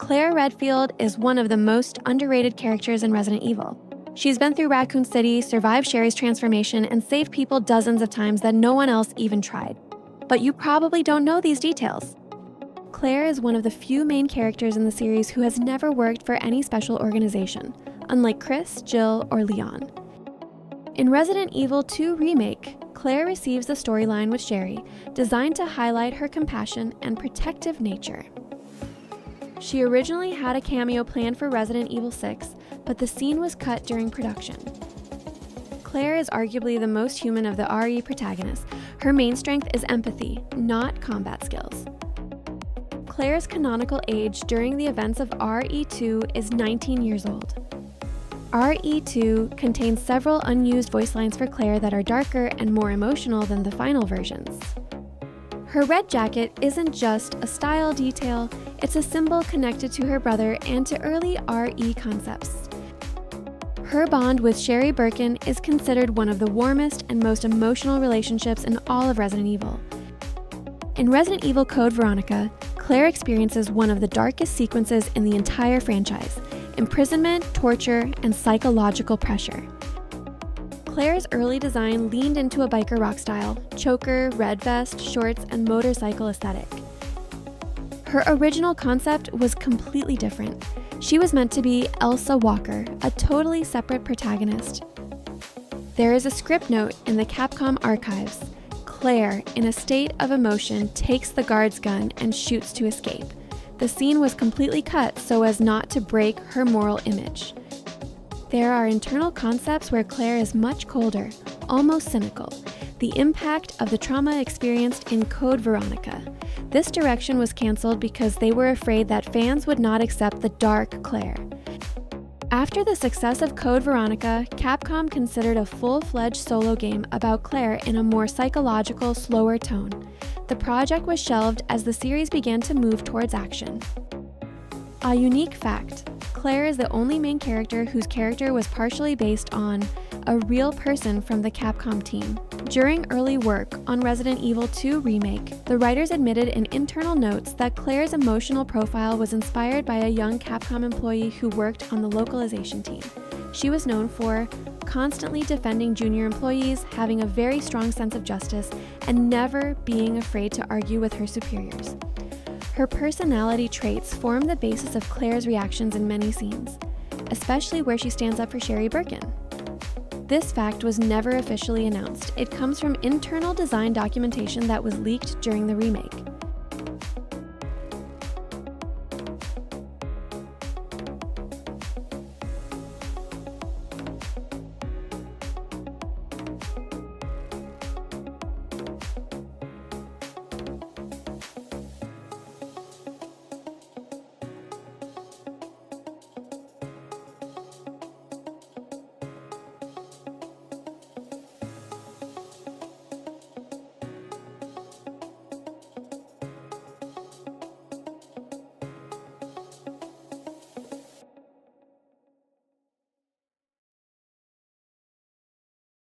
Claire Redfield is one of the most underrated characters in Resident Evil. She's been through Raccoon City, survived Sherry's transformation, and saved people dozens of times that no one else even tried. But you probably don't know these details. Claire is one of the few main characters in the series who has never worked for any special organization, unlike Chris, Jill, or Leon. In Resident Evil 2 Remake, Claire receives a storyline with Sherry designed to highlight her compassion and protective nature. She originally had a cameo planned for Resident Evil 6, but the scene was cut during production. Claire is arguably the most human of the RE protagonists. Her main strength is empathy, not combat skills. Claire's canonical age during the events of RE2 is 19 years old. RE2 contains several unused voice lines for Claire that are darker and more emotional than the final versions. Her red jacket isn't just a style detail, it's a symbol connected to her brother and to early RE concepts. Her bond with Sherry Birkin is considered one of the warmest and most emotional relationships in all of Resident Evil. In Resident Evil Code Veronica, Claire experiences one of the darkest sequences in the entire franchise: imprisonment, torture, and psychological pressure. Claire's early design leaned into a biker rock style, choker, red vest, shorts, and motorcycle aesthetic. Her original concept was completely different. She was meant to be Elsa Walker, a totally separate protagonist. There is a script note in the Capcom archives. Claire, in a state of emotion, takes the guard's gun and shoots to escape. The scene was completely cut so as not to break her moral image. There are internal concepts where Claire is much colder, almost cynical, the impact of the trauma experienced in Code Veronica. This direction was canceled because they were afraid that fans would not accept the dark Claire. After the success of Code Veronica, Capcom considered a full-fledged solo game about Claire in a more psychological, slower tone. The project was shelved as the series began to move towards action. A unique fact: Claire is the only main character whose character was partially based on a real person from the Capcom team. During early work on Resident Evil 2 Remake, the writers admitted in internal notes that Claire's emotional profile was inspired by a young Capcom employee who worked on the localization team. She was known for constantly defending junior employees, having a very strong sense of justice, and never being afraid to argue with her superiors. Her personality traits form the basis of Claire's reactions in many scenes, especially where she stands up for Sherry Birkin. This fact was never officially announced. It comes from internal design documentation that was leaked during the remake.